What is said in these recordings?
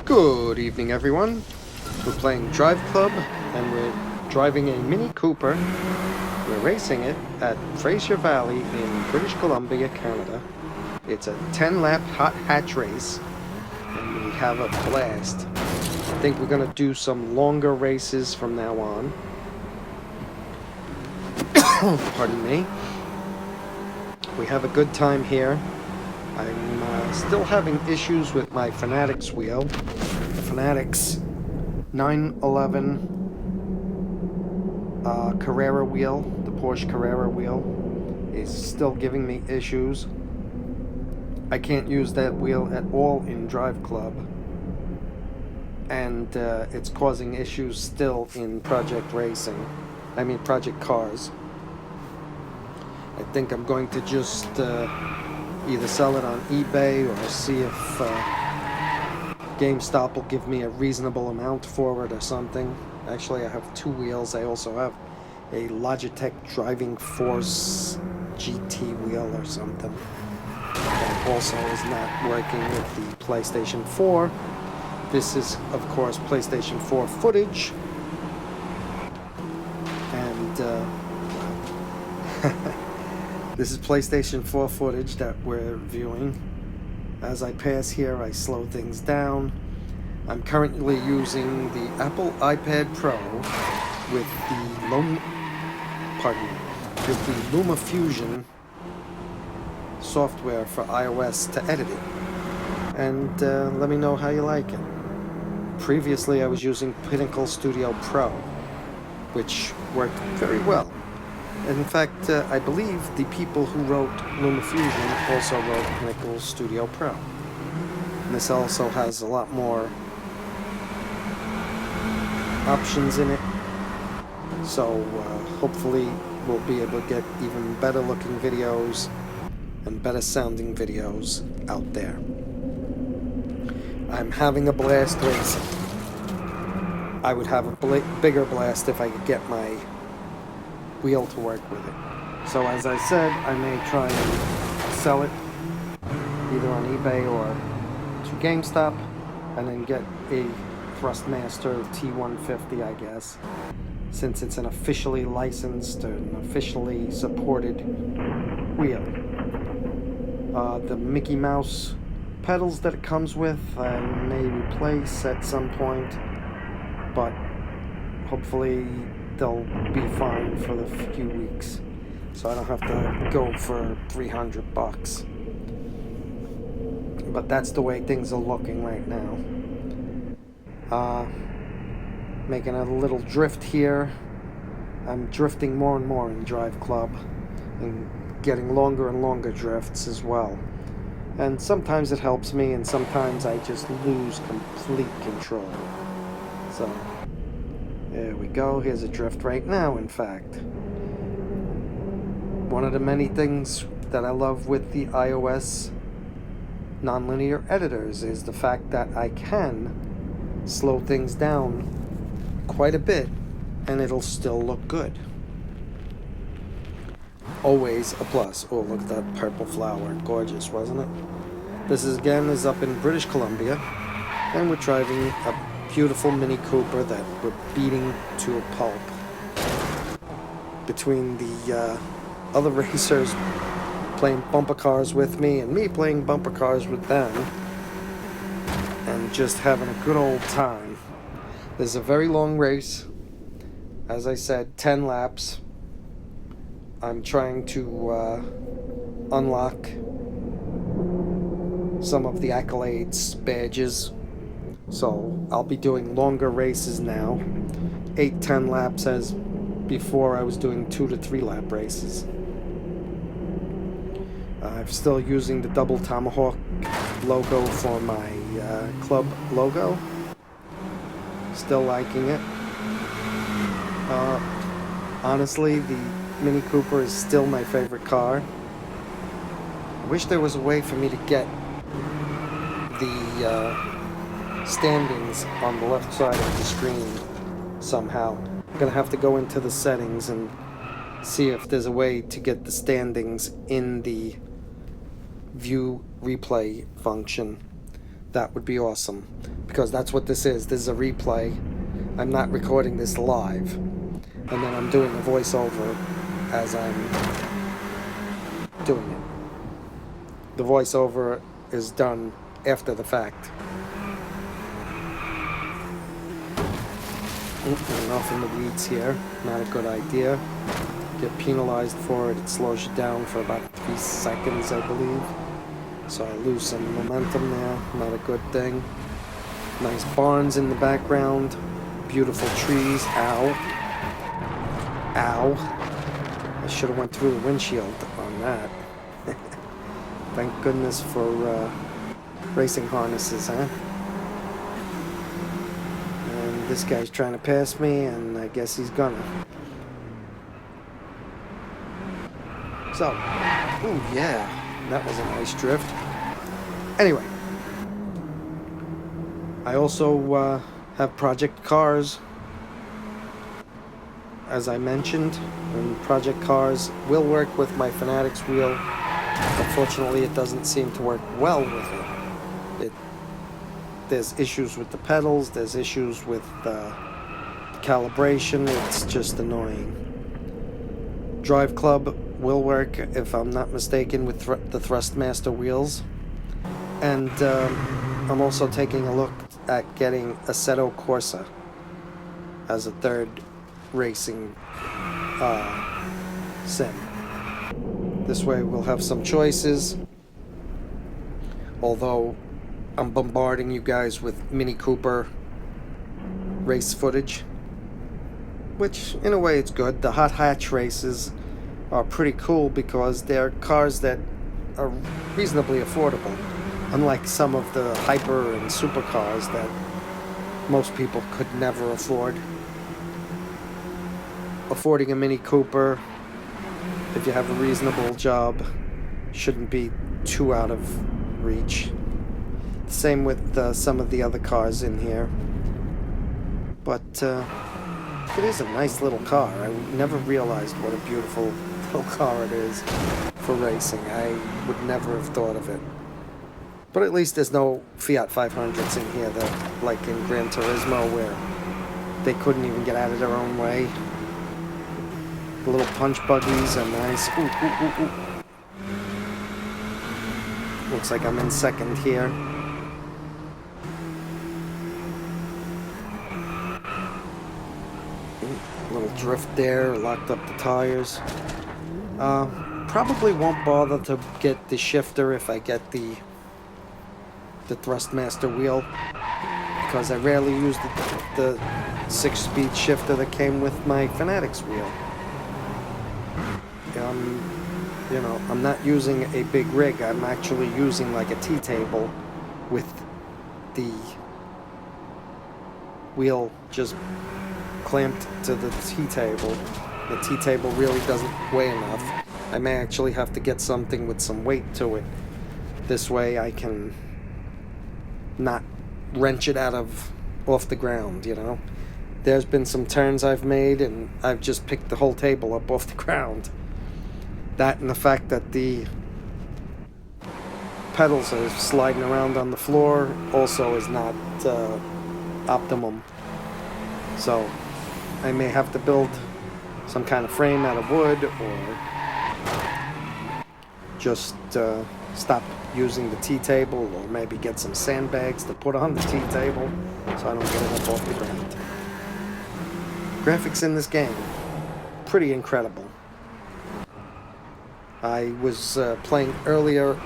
Good evening, everyone. We're playing Driveclub, and we're driving a Mini Cooper. We're racing it at Fraser Valley in British Columbia, Canada. It's a 10-lap hot hatch race, and we have a blast. I think we're going to do some longer races from now on. Pardon me. We have a good time here. I'm still having issues with my Fanatics wheel. The Fanatics 911 Carrera wheel, the Porsche Carrera wheel, is still giving me issues. I can't use that wheel at all in Driveclub, and it's causing issues still in Project Cars. I think I'm going to just either sell it on eBay or see if GameStop will give me a reasonable amount for it or something. Actually, I have two wheels. I also have a Logitech Driving Force GT wheel or something. That also is not working with the PlayStation 4. This is, of course, PlayStation 4 footage. And this is PlayStation 4 footage that we're viewing. As I pass here, I slow things down. I'm currently using the Apple iPad Pro with the LumaFusion software for iOS to edit it. And let me know how you like it. Previously, I was using Pinnacle Studio Pro, which worked very well. In fact, I believe the people who wrote LumaFusion also wrote Pinnacle Studio Pro. And this also has a lot more options in it. So hopefully we'll be able to get even better looking videos and better sounding videos out there. I'm having a blast racing. I would have a bigger blast if I could get my wheel to work with it. So as I said, I may try and sell it either on eBay or to GameStop and then get a Thrustmaster T150, I guess, since it's an officially licensed and officially supported wheel. The Mickey Mouse pedals that it comes with I may replace at some point, but hopefully they'll be fine for the few weeks, so I don't have to go for $300. But that's the way things are looking right now. Making a little drift here. I'm drifting more and more in Driveclub and getting longer and longer drifts as well. And sometimes it helps me, and sometimes I just lose complete control. So there we go. Here's a drift right now, in fact. One of the many things that I love with the iOS nonlinear editors is the fact that I can slow things down quite a bit and it'll still look good. Always a plus. Oh, look at that purple flower. Gorgeous, wasn't it? This is up in British Columbia, and we're driving a beautiful Mini Cooper that we're beating to a pulp. Between the other racers playing bumper cars with me and me playing bumper cars with them and just having a good old time. This is a very long race. As I said, 10 laps. I'm trying to unlock some of the Accolades badges. So I'll be doing longer races now. 8-10 laps, as before I was doing 2 to 3 lap races. I'm still using the double tomahawk logo for my club logo. Still liking it. Honestly, the Mini Cooper is still my favorite car. I wish there was a way for me to get the standings on the left side of the screen somehow. I'm gonna have to go into the settings and see if there's a way to get the standings in the view replay function. That would be awesome, because that's what this is. This is a replay. I'm not recording this live. And then I'm doing a voiceover as I'm doing it. The voiceover is done after the fact. I'm off in the weeds here. Not a good idea. Get penalized for it. It slows you down for about 3 seconds, I believe. So I lose some momentum there. Not a good thing. Nice barns in the background. Beautiful trees. Ow. Ow. I should have went through the windshield on that. Thank goodness for racing harnesses, huh? And this guy's trying to pass me, and I guess he's gonna. So, ooh, yeah, that was a nice drift. Anyway, I also have Project Cars, as I mentioned, and Project Cars will work with my Fanatics wheel. Unfortunately, it doesn't seem to work well with it. There's issues with the pedals, there's issues with calibration, it's just annoying. Driveclub will work, if I'm not mistaken, with the Thrustmaster wheels. And I'm also taking a look at getting Assetto Corsa as a third racing sim. This way we'll have some choices. Although I'm bombarding you guys with Mini Cooper race footage, which in a way it's good. The hot hatch races are pretty cool because they're cars that are reasonably affordable, unlike some of the hyper and supercars that most people could never afford. Affording a Mini Cooper, if you have a reasonable job, shouldn't be too out of reach. Same with some of the other cars in here. But it is a nice little car. I never realized what a beautiful little car it is for racing. I would never have thought of it. But at least there's no Fiat 500s in here, that, like in Gran Turismo, where they couldn't even get out of their own way. The little punch buggies are nice. Ooh, ooh, ooh, ooh. Looks like I'm in second here. Little drift there, locked up the tires. Probably won't bother to get the shifter if I get the Thrustmaster wheel, because I rarely use the 6-speed shifter that came with my Fanatics wheel. You know, I'm not using a big rig. I'm actually using like a T-table with the wheel just clamped to the T-table. The T-table really doesn't weigh enough. I may actually have to get something with some weight to it. This way I can not wrench it off the ground, you know. There's been some turns I've made and I've just picked the whole table up off the ground. That and the fact that the pedals are sliding around on the floor also is not optimum. So I may have to build some kind of frame out of wood, or just stop using the T-table, or maybe get some sandbags to put on the T-table so I don't get it up off the ground. Graphics in this game, pretty incredible. I was playing earlier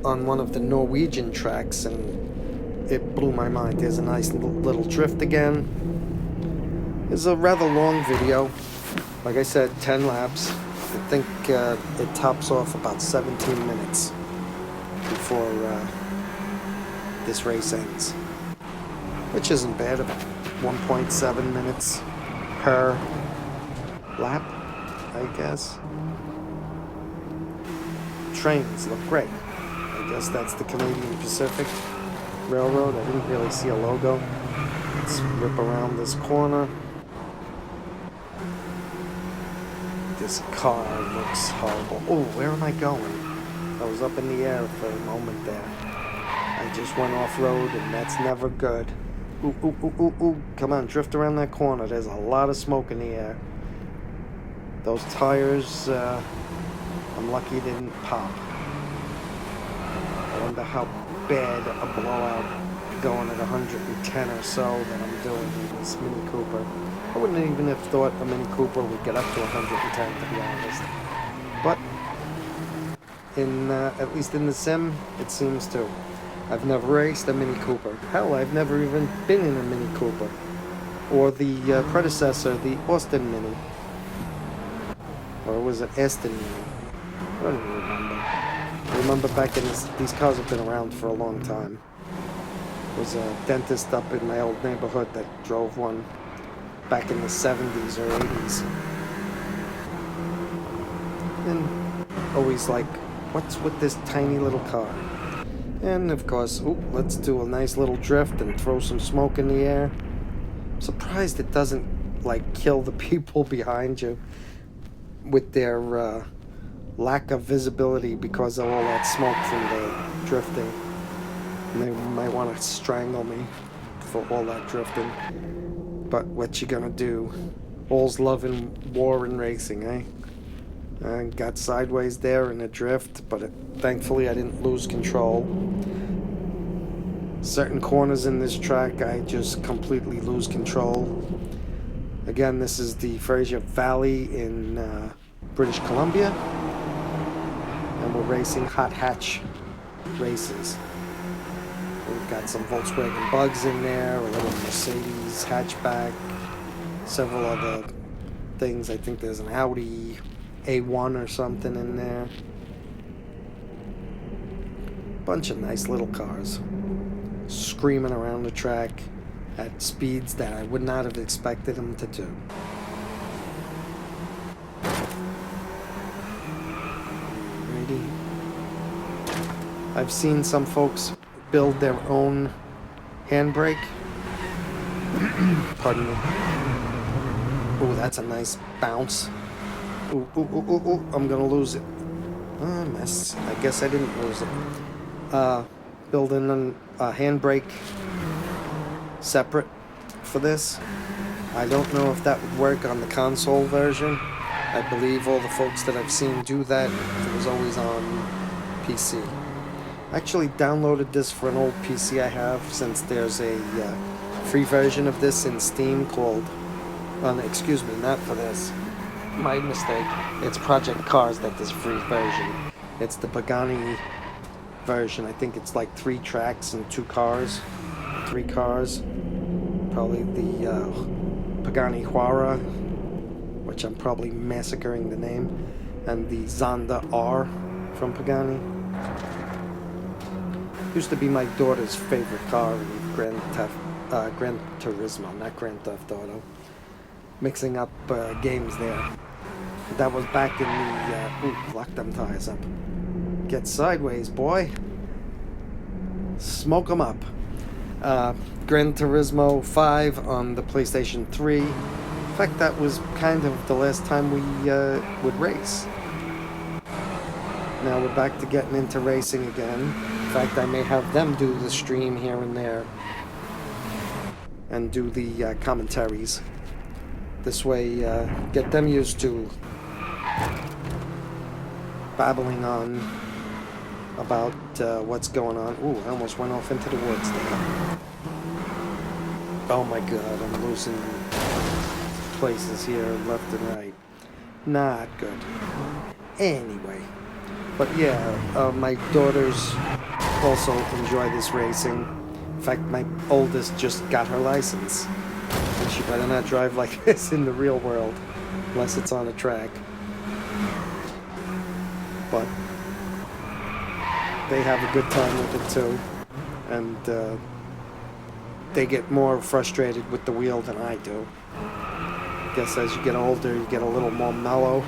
on one of the Norwegian tracks and it blew my mind. There's a nice little drift again. It's a rather long video. Like I said, 10 laps. I think it tops off about 17 minutes before this race ends, which isn't bad. About 1.7 minutes per lap, I guess. Trains look great. I guess that's the Canadian Pacific Railroad. I didn't really see a logo. Let's rip around this corner. This car looks horrible. Oh, where am I going? I was up in the air for a moment there. I just went off-road, and that's never good. Ooh, ooh, ooh, ooh, ooh. Come on, drift around that corner. There's a lot of smoke in the air. Those tires, I'm lucky it didn't pop. I wonder how bad a blowout going at 110 or so that I'm doing in this Mini Cooper. I wouldn't even have thought a Mini Cooper would get up to 110, to be honest. But in at least in the sim, it seems to. I've never raced a Mini Cooper. Hell, I've never even been in a Mini Cooper. Or the predecessor, the Austin Mini. Or was it Aston Mini? I don't even remember. I remember back in this, these cars have been around for a long time. There was a dentist up in my old neighborhood that drove one back in the 70s or 80s. And always like, what's with this tiny little car? And of course, let's do a nice little drift and throw some smoke in the air. I'm surprised it doesn't like kill the people behind you with their lack of visibility because of all that smoke from the drifting. And they might want to strangle me for all that drifting. But what you gonna do? All's love in war and racing, eh? I got sideways there in a drift, but thankfully I didn't lose control. Certain corners in this track, I just completely lose control. Again, this is the Fraser Valley in British Columbia, and we're racing hot hatch races. We've got some Volkswagen Bugs in there, a little Mercedes hatchback, several other things. I think there's an Audi A1 or something in there. Bunch of nice little cars screaming around the track at speeds that I would not have expected them to do. Ready? I've seen some folks build their own handbrake. Pardon me. Oh, that's a nice bounce. Ooh, ooh, ooh, ooh, ooh, I'm gonna lose it. Oh, mess. I guess I didn't lose it. Building a handbrake separate for this. I don't know if that would work on the console version. I believe all the folks that I've seen do that, it was always on PC. I actually downloaded this for an old PC I have, since there's a free version of this in Steam called, excuse me, not for this. My mistake. It's Project Cars that this free version. It's the Pagani version. I think it's like 3 tracks and 2 cars. 3 cars. Probably the Pagani Huara, which I'm probably massacring the name, and the Zonda R from Pagani. Used to be my daughter's favorite car in Gran Turismo, not Grand Theft Auto. Mixing up games there. That was back in the... lock them tires up. Get sideways, boy. Smoke them up. Gran Turismo 5 on the PlayStation 3. In fact, that was kind of the last time we would race. Now we're back to getting into racing again. In fact, I may have them do the stream here and there. And do the commentaries. This way, get them used to babbling on about what's going on. Ooh, I almost went off into the woods there. Oh my god, I'm losing places here left and right. Not good. Anyway. But yeah, my daughters also enjoy this racing. In fact, my oldest just got her license. And she better not drive like this in the real world, unless it's on a track. But they have a good time with it too. And they get more frustrated with the wheel than I do. I guess as you get older, you get a little more mellow,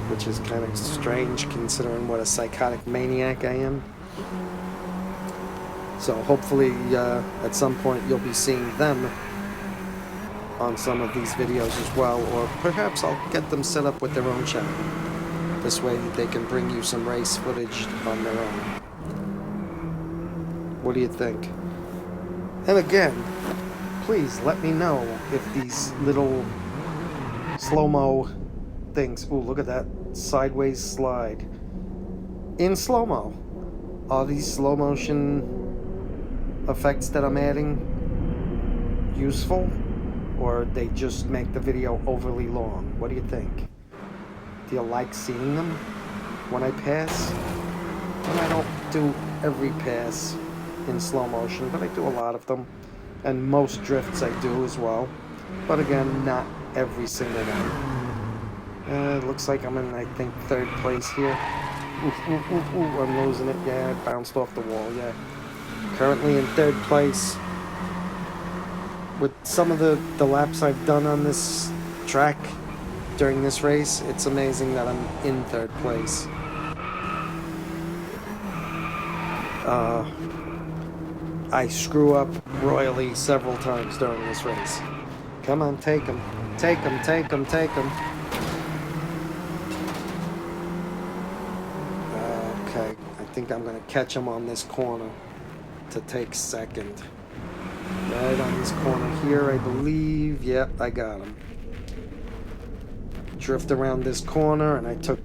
which is kind of strange considering what a psychotic maniac I am. So hopefully at some point you'll be seeing them on some of these videos as well, or perhaps I'll get them set up with their own channel. This way they can bring you some race footage on their own. What do you think? And again, please let me know if these little slow-mo things, ooh, look at that sideways slide in slow-mo, are these slow motion effects that I'm adding useful, or they just make the video overly long? What do you think? Do you like seeing them when I pass? And I don't do every pass in slow motion, but I do a lot of them, and most drifts I do as well, but again, not every single one. It looks like I'm in, I think, 3rd place here. Ooh, I'm losing it. Yeah, it bounced off the wall. Yeah, currently in 3rd place. With some of the laps I've done on this track during this race, it's amazing that I'm in 3rd place. I screw up royally several times during this race. Come on, take him. Take him, take him, take him. Okay, I think I'm going to catch him on this corner to take 2nd. Right on this corner here, I believe. Yep, I got him. Drift around this corner, and I took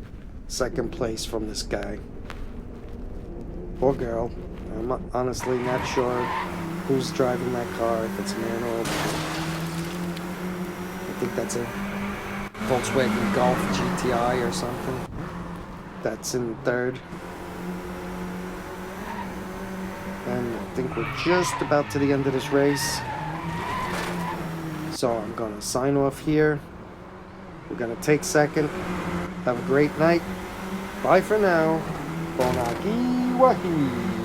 2nd place from this guy. Or girl. I'm honestly not sure who's driving that car, if it's a man or a woman. I think that's a Volkswagen Golf GTI or something. That's in 3rd. And I think we're just about to the end of this race. So I'm going to sign off here. We're going to take 2nd. Have a great night. Bye for now. Bonaki Wahi.